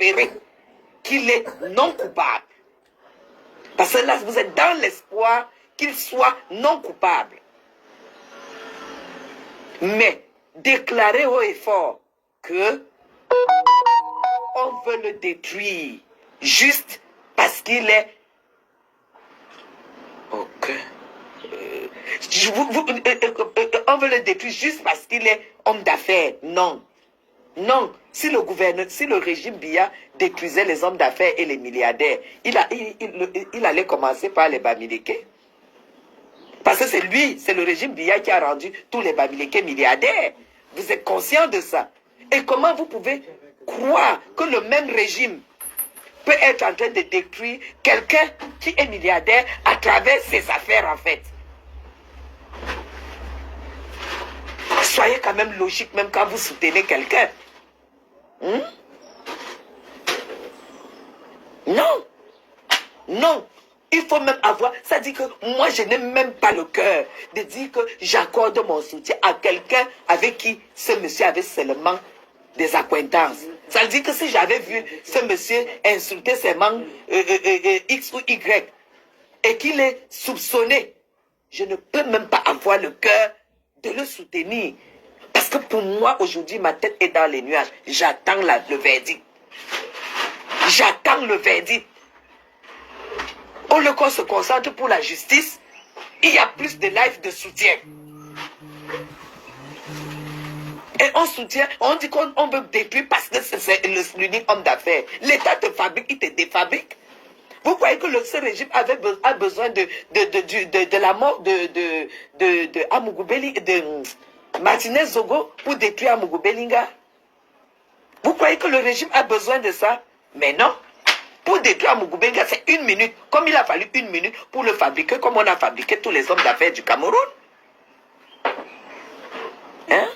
espérer qu'il est non coupable. Parce que là, vous êtes dans l'espoir qu'il soit non coupable. Mais déclarer haut et fort que on veut le détruire juste parce qu'il est... Ok. On veut le détruire juste parce qu'il est homme d'affaires. Non. Non. Si le régime Biya détruisait les hommes d'affaires et les milliardaires, il allait commencer par les Bamileke. Parce que c'est lui, c'est le régime Biya qui a rendu tous les Bamileke milliardaires. Vous êtes conscient de ça? Et comment vous pouvez croire que le même régime peut être en train de détruire quelqu'un qui est milliardaire à travers ses affaires en fait? Soyez quand même logique même quand vous soutenez quelqu'un. Non. Non. Il faut même avoir... Ça dit que moi, je n'ai même pas le cœur de dire que j'accorde mon soutien à quelqu'un avec qui ce monsieur avait seulement des acquaintances. Ça veut dire que si j'avais vu ce monsieur insulter ses membres X ou Y et qu'il est soupçonné, je ne peux même pas avoir le cœur de le soutenir. Parce que pour moi, aujourd'hui, ma tête est dans les nuages. J'attends le verdict. J'attends le verdict. Au lieu qu'on se concentre pour la justice, il y a plus de live de soutien. Et on soutient, on dit qu'on veut détruire parce que c'est l'unique homme d'affaires. L'État te fabrique, il te défabrique. Vous croyez que ce régime a besoin de la mort de Amougou Belinga, de Martinez Zogo pour détruire Amougou Belinga? Vous croyez que le régime a besoin de ça? Mais non. Pour détruire Amougou Belinga, c'est 1 minute. Comme il a fallu 1 minute pour le fabriquer, comme on a fabriqué tous les hommes d'affaires du Cameroun. Hein?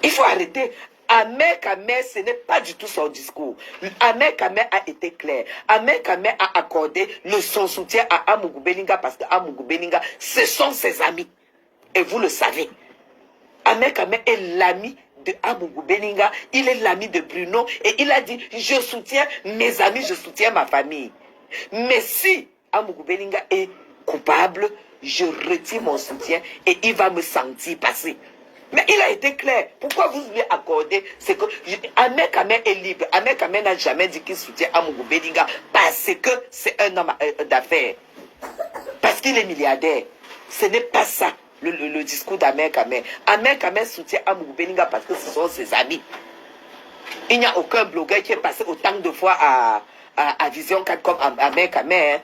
Il faut arrêter. Ahmed Kamer, ce n'est pas du tout son discours. Ahmed Kamer a été clair. Ahmed Kamer a accordé son soutien à Amougou Belinga parce que Amougou Belinga, ce sont ses amis. Et vous le savez. Ahmed Kamer est l'ami de Amougou Belinga. Il est l'ami de Bruno. Et il a dit, je soutiens mes amis, je soutiens ma famille. Mais si Amougou Belinga est coupable, je retire mon soutien et il va me sentir passer. Mais il a été clair. Pourquoi vous lui accordez? C'est que Ahmed Kamer est libre. Ahmed Kamer n'a jamais dit qu'il soutient Amougou Belinga parce que c'est un homme d'affaires. Parce qu'il est milliardaire. Ce n'est pas ça le discours d'Ahmed Kamer. Ahmed Kamer soutient Amougou Belinga parce que ce sont ses amis. Il n'y a aucun blogueur qui est passé autant de fois à Vision 4 comme Ahmed Kamer.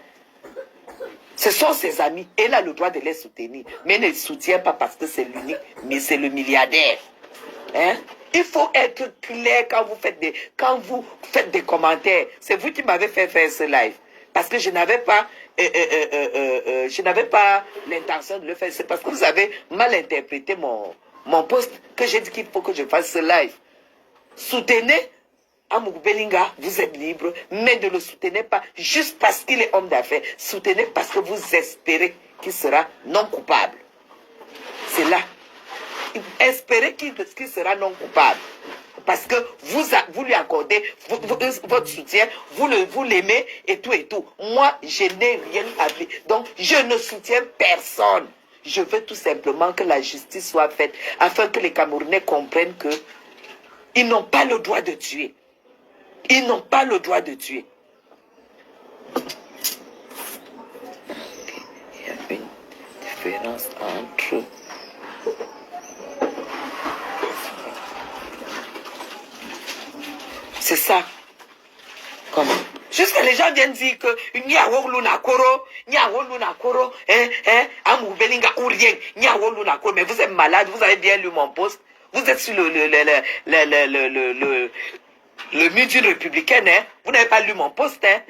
Ce sont ses amis. Elle a le droit de les soutenir. Mais ne les soutient pas parce que c'est l'unique, mais c'est le milliardaire. Hein? Il faut être clair quand vous faites des commentaires. C'est vous qui m'avez fait faire ce live. Parce que je n'avais pas l'intention de le faire. C'est parce que vous avez mal interprété mon post que j'ai dit qu'il faut que je fasse ce live. Soutenez Amougou Belinga, vous êtes libre, mais ne le soutenez pas juste parce qu'il est homme d'affaires. Soutenez parce que vous espérez qu'il sera non coupable. C'est là. Espérez qu'il sera non coupable. Parce que vous lui accordez votre soutien, vous l'aimez et tout et tout. Moi, je n'ai rien à dire. Donc, je ne soutiens personne. Je veux tout simplement que la justice soit faite afin que les Camerounais comprennent que ils n'ont pas le droit de tuer. Ils n'ont pas le droit de tuer. Il y a une différence entre... C'est ça. Comment? Jusque les gens viennent dire que Niawo Luna Koro, Amougou Belinga ou rien, Niawo Luna Koro. Mais vous êtes malade, vous avez bien lu mon post. Vous êtes sur le mur d'une républicaine, hein? Vous n'avez pas lu mon post, hein?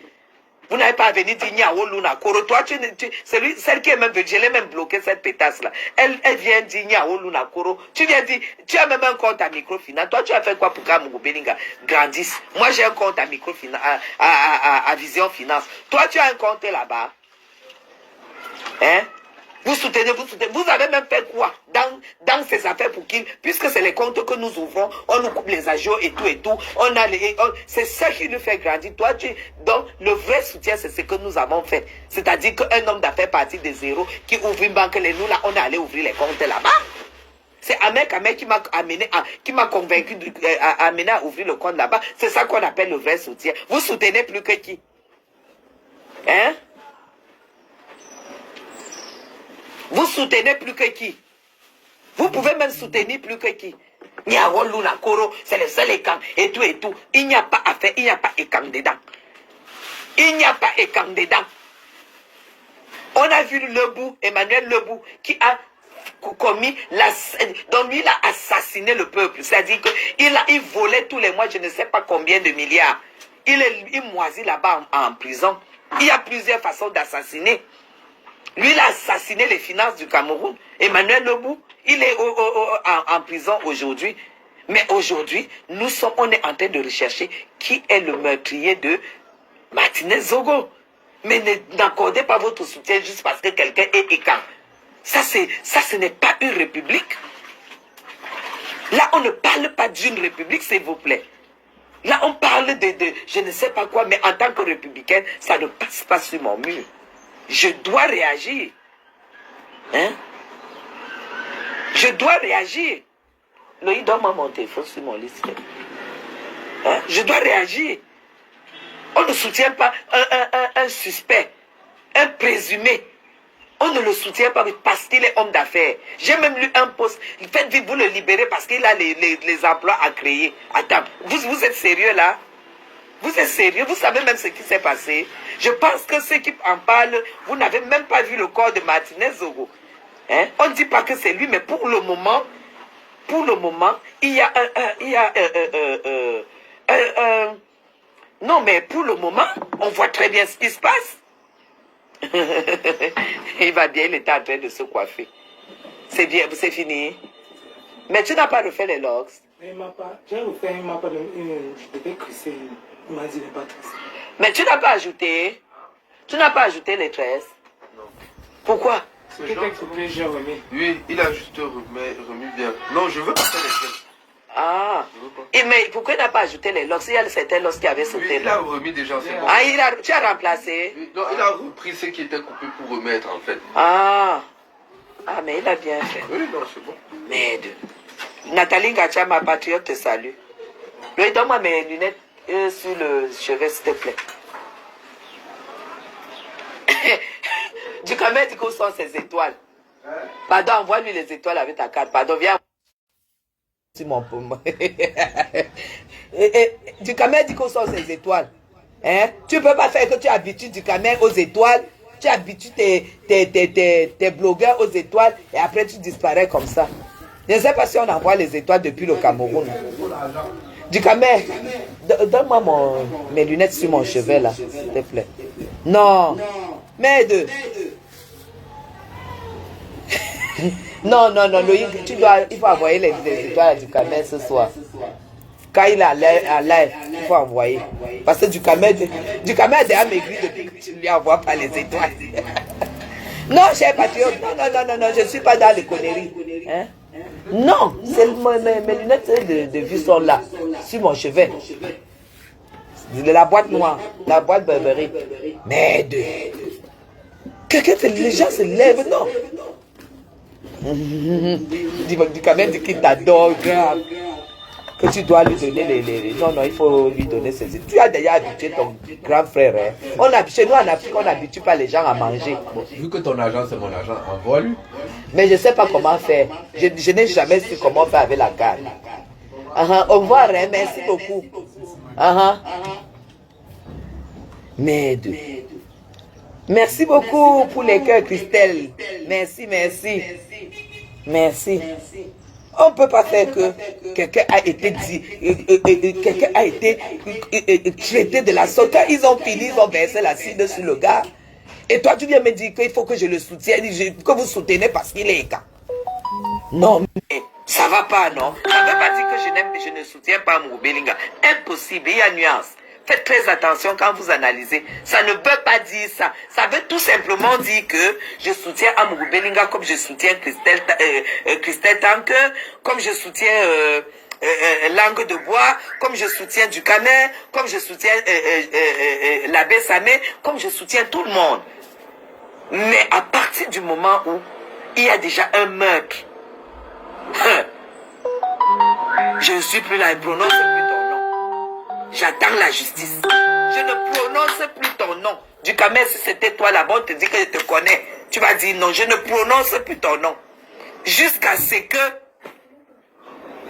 Vous n'avez pas venu dire Niawo Luna Koro. Toi, celle qui est même, je l'ai même bloqué cette pétasse-là. Elle vient dire Niawo Luna Koro. Tu viens dire, tu as même un compte à microfinance. Toi, tu as fait quoi pour qu'Amougou Belinga grandisse? Moi, j'ai un compte à microfinance, à Vision Finance. Toi, tu as un compte là-bas. Hein? Vous soutenez, vous soutenez. Vous avez même fait quoi dans ces affaires pour qu'il, puisque c'est les comptes que nous ouvrons, on nous coupe les agios et tout et tout. C'est ça qui nous fait grandir. Toi, donc, le vrai soutien, c'est ce que nous avons fait. C'est-à-dire qu'un homme d'affaires parti de zéro, qui ouvre une banque, nous, là, on est allé ouvrir les comptes là-bas. C'est Ahmed qui m'a amené, qui m'a convaincu, amené à ouvrir le compte là-bas. C'est ça qu'on appelle le vrai soutien. Vous soutenez plus que qui? Hein? Vous soutenez plus que qui? Vous pouvez même soutenir plus que qui? C'est le seul écran et tout et tout. Il n'y a pas à faire, il n'y a pas écran dedans. Il n'y a pas écran dedans. On a vu Lebou, Emmanuel Lebou, qui a commis donc lui il a assassiné le peuple. C'est-à-dire qu'il volait tous les mois je ne sais pas combien de milliards. Il moisit là-bas en prison. Il y a plusieurs façons d'assassiner. Lui, il a assassiné les finances du Cameroun. Emmanuel Lebou, il est en prison aujourd'hui. Mais aujourd'hui, on est en train de rechercher qui est le meurtrier de Martinez Zogo. Mais n'accordez pas votre soutien juste parce que quelqu'un est écart. Ça, ce n'est pas une république. Là, on ne parle pas d'une république, s'il vous plaît. Là, on parle de je ne sais pas quoi, mais en tant que républicaine, ça ne passe pas sur mon mur. Je dois réagir. Hein? Je dois réagir. Loïc, donne-moi mon téléphone sur mon liste. Hein? Je dois réagir. On ne soutient pas un suspect, un présumé. On ne le soutient pas parce qu'il est homme d'affaires. J'ai même lu un post. Faites-vous vous le libérer parce qu'il a les emplois à créer. Attends, vous êtes sérieux là? Vous êtes sérieux? Vous savez même ce qui s'est passé? Je pense que ceux qui en parlent, vous n'avez même pas vu le corps de Martinez Zogo. Hein? On ne dit pas que c'est lui, mais pour le moment, il y a non, mais pour le moment, on voit très bien ce qui se passe. Il va bien, il était en train de se coiffer. C'est bien, c'est fini. Mais tu n'as pas refait les logs. Mais il m'a pas. J'ai refait, il m'a pas donné. Je devais crisser. Il m'a dit de pas tresser. Mais tu n'as pas ajouté. Tu n'as pas ajouté les tresses. Non. Pourquoi? C'est quelqu'un que j'ai remis. Oui, il a juste remis bien. Non, je veux pas faire les tresses. Ah. Et mais pourquoi il n'a pas ajouté les logs? Il y a certains logs qui avaient sauté. Oui, il a remis déjà, c'est bon. Ah, tu as remplacé? Oui, non, il a repris ce qui était coupé pour remettre en fait. Ah. Ah, mais il a bien fait. Oui, non, c'est bon. Merde. Nathalie Gacha, ma patriote, te salue. Lui, donne-moi mes lunettes sur le chevet, s'il te plaît. Du Cameroun, dit qu'on sent ses étoiles. Pardon, envoie-lui les étoiles avec ta carte. Pardon, viens. C'est mon pomme. Du Cameroun, dit qu'on sent ses étoiles. Hein? Tu ne peux pas faire que tu habitues du Cameroun aux étoiles. Tu habitues tes blogueurs aux étoiles et après tu disparais comme ça. Je ne sais pas si on envoie les étoiles depuis le Cameroun. Du Cameroun, donne-moi mes lunettes sur mon chevet là, s'il te plaît. Non. Merde. Non, Loïc, il faut envoyer les étoiles du Cameroun ce soir. Quand il est à l'air, il faut envoyer. Parce que du Cameroun a déjà maigri depuis que tu ne lui envoies pas les étoiles. Non, cher patriote, non, je ne suis pas dans les conneries. Hein? Non, c'est mes lunettes de vue sont là, sur mon chevet. De la boîte noire, la boîte Burberry. Merde. Les gens se lèvent, non. Du Cameroun dit qu'il t'adore, grave. Que tu dois lui donner Non, il faut lui donner ses études. Tu as déjà habitué ton grand frère. Hein? Chez nous en Afrique, on n'habitue pas les gens à manger. Bon, vu que ton argent, c'est mon argent, envoie-lui. Mais je ne sais pas comment faire. Je n'ai jamais su comment faire avec la carte. Au revoir, hein? Merci beaucoup. Merde. Merci beaucoup pour les cœurs, Christelle. Merci. On ne peut pas faire que quelqu'un a été traité de la sorte. Quand ils ont fini, ils ont versé l'acide sur le gars. Et toi, tu viens me dire qu'il faut que je le soutienne, que vous soutenez parce qu'il est écart. Non, mais ça ne va pas, non? Ça ne veut pas dire que je ne soutiens pas Mourou Belinga. Impossible, il y a nuance. Faites très attention quand vous analysez. Ça ne veut pas dire ça. Ça veut tout simplement dire que je soutiens Amougou Belinga comme je soutiens Christelle Tanker, comme je soutiens Langue de Bois, comme je soutiens Ducamer, comme je soutiens l'abbé Samé, comme je soutiens tout le monde. Mais à partir du moment où il y a déjà un meurtre, je ne suis plus là et prononce plus ton nom. J'attends la justice. Je ne prononce plus ton nom. Ducamer, si c'était toi là-bas, on te dit que je te connais. Tu vas dire non, je ne prononce plus ton nom. Jusqu'à ce que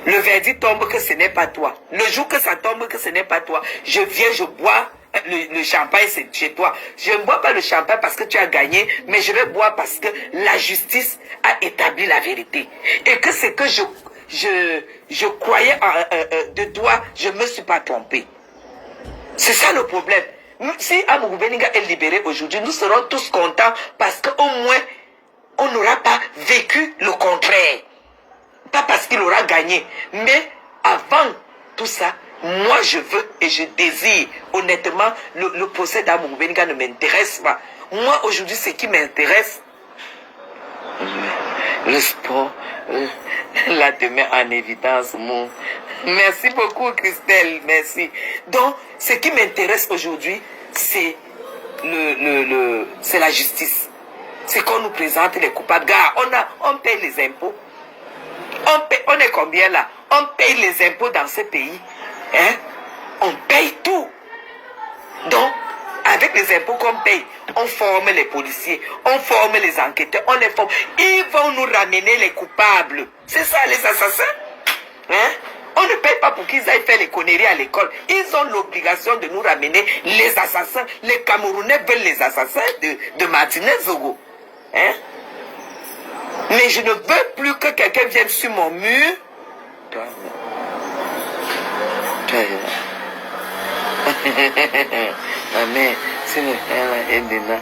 le verdict tombe que ce n'est pas toi. Le jour que ça tombe que ce n'est pas toi, je viens, je bois le champagne, c'est chez toi. Je ne bois pas le champagne parce que tu as gagné, mais je vais boire parce que la justice a établi la vérité. Et que ce que je croyais de toi, je ne me suis pas trompé. C'est ça le problème. Si Amougou Belinga est libéré aujourd'hui, nous serons tous contents parce qu'au moins, on n'aura pas vécu le contraire. Pas parce qu'il aura gagné. Mais avant tout ça, moi je veux et je désire. Honnêtement, le procès d'Amougou Belinga ne m'intéresse pas. Moi aujourd'hui, ce qui m'intéresse, le sport, là te met en évidence, mon. Merci beaucoup Christelle, merci. Donc, ce qui m'intéresse aujourd'hui, c'est c'est la justice. C'est qu'on nous présente les coupables. Gars, on paye les impôts. On est combien là? On paye les impôts dans ce pays. Hein? On paye tout. Donc, avec les impôts qu'on paye, on forme les policiers, on forme les enquêteurs, on les forme. Ils vont nous ramener les coupables. C'est ça les assassins? Hein? On ne paye pas pour qu'ils aillent faire les conneries à l'école. Ils ont l'obligation de nous ramener les assassins. Les Camerounais veulent les assassins de Martinez Zogo. Hein? Mais je ne veux plus que quelqu'un vienne sur mon mur. Mais c'est le père est dedans.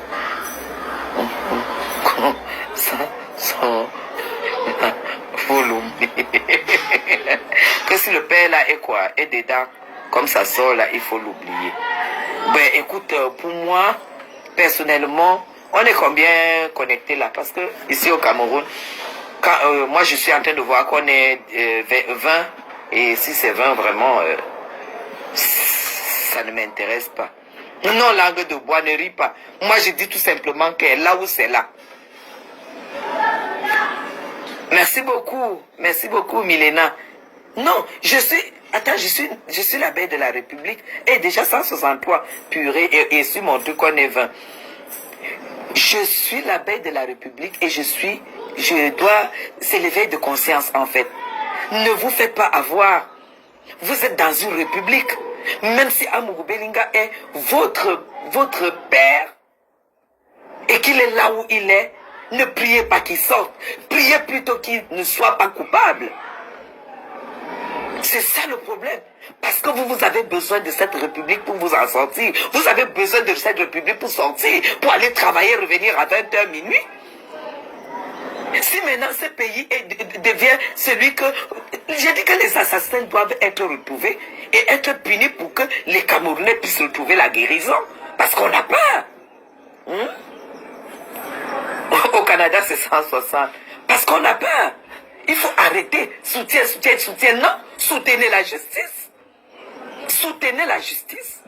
Comme ça, son volume. Que si le père là est quoi? Est dedans, comme ça sort là, il faut l'oublier. Ben écoute, pour moi, personnellement, on est combien connectés là? Parce que ici au Cameroun, quand, moi je suis en train de voir qu'on est 20, et si c'est 20 vraiment, ça ne m'intéresse pas. Non, Langue de Bois, ne rit pas. Moi je dis tout simplement qu'elle est là où c'est là. Merci beaucoup Milena. Non, attends, je suis la belle de la République. Et déjà 163 purée et sur mon truc on est 20. Je suis la belle de la République et c'est l'éveil de conscience en fait. Ne vous faites pas avoir. Vous êtes dans une république. Même si Amougou Belinga est votre père et qu'il est là où il est, ne priez pas qu'il sorte. Priez plutôt qu'il ne soit pas coupable. C'est ça le problème. Parce que vous avez besoin de cette république pour vous en sortir. Vous avez besoin de cette république pour sortir, pour aller travailler, revenir à 20h minuit. Si maintenant ce pays devient celui que... J'ai dit que les assassins doivent être retrouvés et être punis pour que les Camerounais puissent retrouver la guérison. Parce qu'on a peur. Au Canada, c'est 160. Parce qu'on a peur. Il faut arrêter. Soutien. Non, soutenez la justice. Soutenez la justice.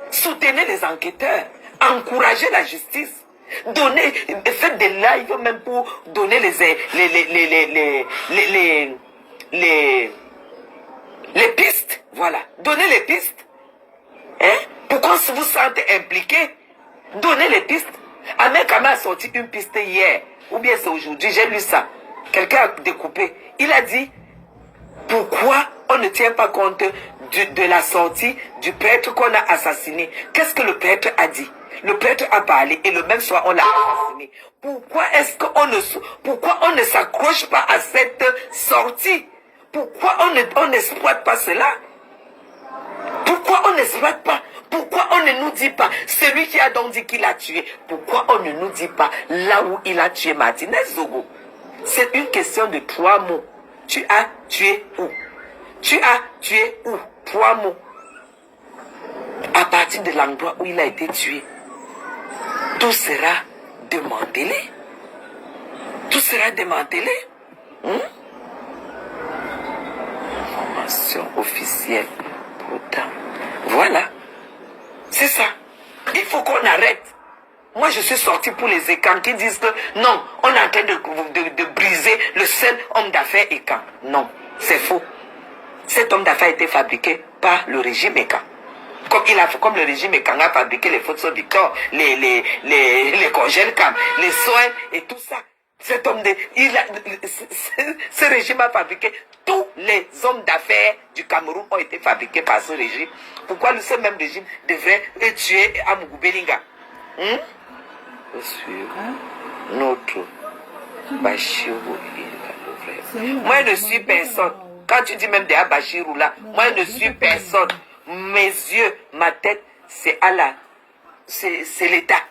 Soutenez les enquêteurs. Encouragez la justice. Faites des lives même pour donner les pistes. Voilà. Donnez les pistes. Hein? Pourquoi vous vous sentez impliqué? Donnez les pistes. Ahmed Kama a sorti une piste hier. Ou bien c'est aujourd'hui, j'ai lu ça. Quelqu'un a découpé. Il a dit, pourquoi on ne tient pas compte de la sortie du prêtre qu'on a assassiné? Qu'est-ce que le prêtre a dit? Le prêtre a parlé et le même soir on l'a assassiné. Pourquoi on ne s'accroche pas à cette sortie? Pourquoi on n'exploite pas cela? Pourquoi on n'exploite pas? Pourquoi on ne nous dit pas, celui qui a donc dit qu'il a tué, pourquoi on ne nous dit pas là où il a tué Martinez Zogo? C'est une question de 3 mots. Tu as tué où? Tu as tué où? 3 mots. à partir de l'endroit où il a été tué, tout sera démantelé. Tout sera démantelé. Information officielle. Pourtant, voilà. C'est ça. Il faut qu'on arrête. Moi, je suis sorti pour les écans qui disent que non, on est en train de briser le seul homme d'affaires écan. Non, c'est faux. Cet homme d'affaires a été fabriqué par le régime écan. Comme le régime écan a fabriqué les photos Victor, les congèles-cam, les soins et tout ça. Cet homme ce régime a fabriqué, tous les hommes d'affaires du Cameroun ont été fabriqués par ce régime. Pourquoi ce même régime devrait tuer Amougou Belinga? Sur notre Bachirou. Moi, je ne suis personne. Quand tu dis même de Bachirou là, moi, je ne suis personne. Mes yeux, ma tête, c'est Allah. C'est l'État.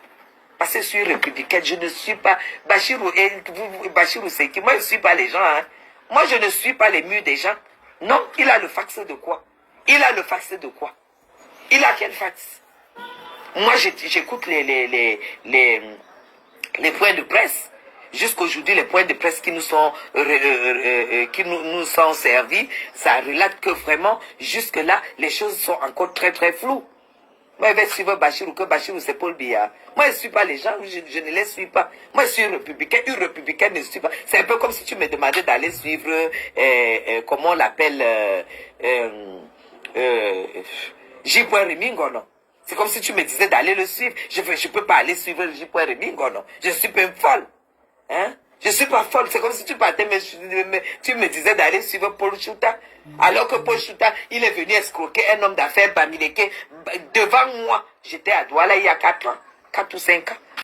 Parce que je suis républicaine, je ne suis pas Bachirou. Bachirou, c'est qui? Moi, je ne suis pas les gens. Hein. Moi, je ne suis pas les murs des gens. Non, il a le fax de quoi? Il a le fax de quoi? Il a quel fax? Moi, j'écoute les points de presse. Jusqu'aujourd'hui, les points de presse qui nous sont servis, ça relate que vraiment, jusque-là, les choses sont encore très très floues. Moi, je vais suivre Bachirou, que Bachirou, c'est Paul Biya. Moi, je ne suis pas les gens, je ne les suis pas. Moi, je suis républicain, une républicaine ne suis pas. C'est un peu comme si tu me demandais d'aller suivre, comment on l'appelle, J. Remingo, non? C'est comme si tu me disais d'aller le suivre. Je ne peux pas aller suivre J. Remingo, non? Je suis pas folle. Hein? Je suis pas folle. C'est comme si tu partais, tu me disais d'aller suivre Paul Chouta. Alors que Paul Chouta, il est venu escroquer un homme d'affaires Bamileke devant moi. J'étais à Douala il y a 4 ans, 4 ou 5 ans.